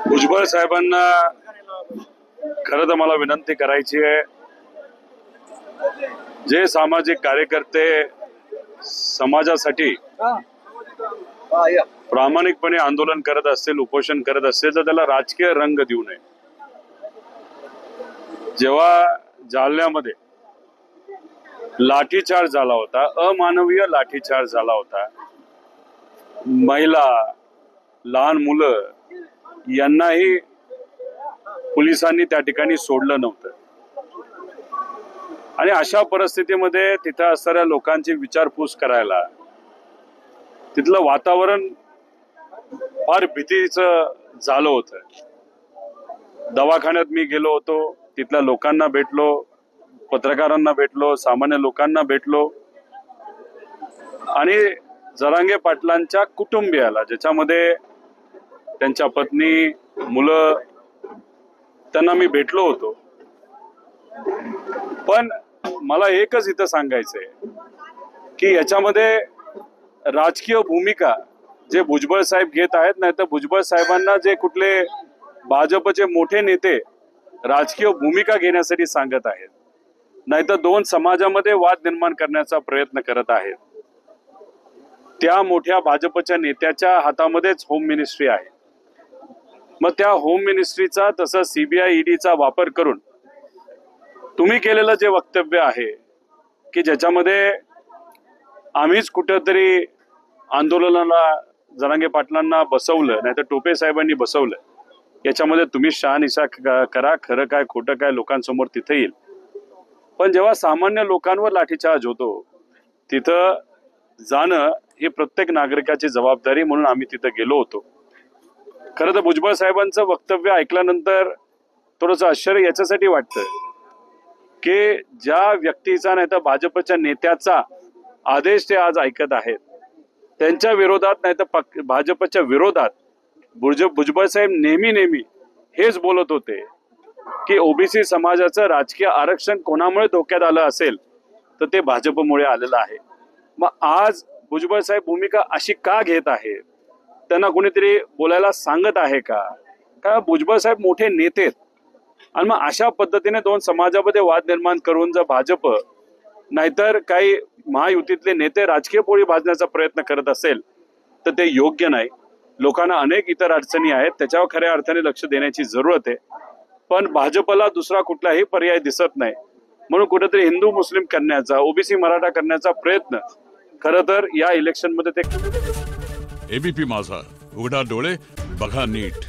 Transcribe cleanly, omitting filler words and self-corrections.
भुजबळ साहेबांना खरं तर मला विनंती करायची आहे, जे सामाजिक कार्यकर्ते समाजासाठी प्रामाणिकपणे आंदोलन करत असतील, उपोषण करत असतील, तर त्याला राजकीय रंग देऊ नये. जेव्हा जालन्यामध्ये लाठीचार्ज झाला होता, अमानवीय लाठीचार्ज झाला होता, महिला, लहान मुलं यांनाही पोलिसांनी त्या ठिकाणी सोडलं नव्हतं. आणि अशा परिस्थितीमध्ये तिथं असणाऱ्या लोकांची विचारपूस करायला तिथलं वातावरण फार भीतीचं झालं होतं. दवाखान्यात मी गेलो होतो, तिथल्या लोकांना भेटलो, पत्रकारांना भेटलो, सामान्य लोकांना भेटलो आणि जरांगे पाटलांच्या कुटुंबियाला, ज्याच्यामध्ये त्यांच्या पत्नी, मुलं, त्यांना मी भेटलो होतो. पण मला एकच इथं सांगायचंय की याच्यामध्ये राजकीय भूमिका जे भुजबळ साहेब घेत आहेत, नाही तर भुजबळ साहेबांना जे कुठले भाजपचे मोठे नेते राजकीय भूमिका घेण्यासाठी सांगत आहेत, नाहीतर दोन समाजामध्ये वाद निर्माण करण्याचा प्रयत्न करत आहेत, त्या मोठ्या भाजपच्या नेत्याच्या हातामध्येच होम मिनिस्ट्री आहे. मग त्या होम मिनिस्ट्रीचा तसंच सीबीआय ईडीचा वापर करून तुम्ही केलेलं जे वक्तव्य आहे की ज्याच्यामध्ये आम्हीच कुठेतरी आंदोलनाला जरांगे पाटलांना बसवलं, नाही तर टोपे साहेबांनी बसवलं, याच्यामध्ये तुम्ही शहानिशा करा, खरं काय खोटं काय लोकांसमोर तिथे येईल. पण जेव्हा सामान्य लोकांवर लाठीचार्ज होतो तिथं जाणं ही प्रत्येक नागरिकाची जबाबदारी, म्हणून आम्ही तिथं गेलो होतो. खरं तर भुजबळ साहेबांचं वक्तव्य ऐकल्यानंतर थोडंसं आश्चर्य याच्यासाठी वाटतं की ज्या व्यक्तीचा नाही तर भाजपच्या नेत्याचा आदेश ते आज ऐकत आहेत, त्यांच्या विरोधात नाही तर भाजपच्या विरोधात भुजबळ साहेब नेहमी हेच बोलत होते की ओबीसी समाजाचं राजकीय आरक्षण कोणामुळे धोक्यात आलं असेल तर ते भाजपमुळे आलेलं आहे. मग आज भुजबळ साहेब भूमिका अशी का घेत आहेत? त्यांना कोणीतरी बोलायला सांगत आहे का भुजबळ साहेब मोठे नेते आहेत? आणि मग अशा पद्धतीने दोन समाजामध्ये वाद निर्माण करून जर भाजप नाहीतर काही महायुतीतले नेते राजकीय पोळी भाजण्याचा प्रयत्न करत असेल तर ते योग्य नाही. लोकांना अनेक इतर अडचणी आहेत, त्याच्यावर खऱ्या अर्थाने लक्ष देण्याची जरूरत आहे. पण भाजपला दुसरा कुठलाही पर्याय दिसत नाही, म्हणून कुठेतरी हिंदू मुस्लिम करण्याचा, ओबीसी मराठा करण्याचा प्रयत्न खरं तर या इलेक्शन मध्ये ते. एबीपी माझा, उघडा डोळे बघा नीट.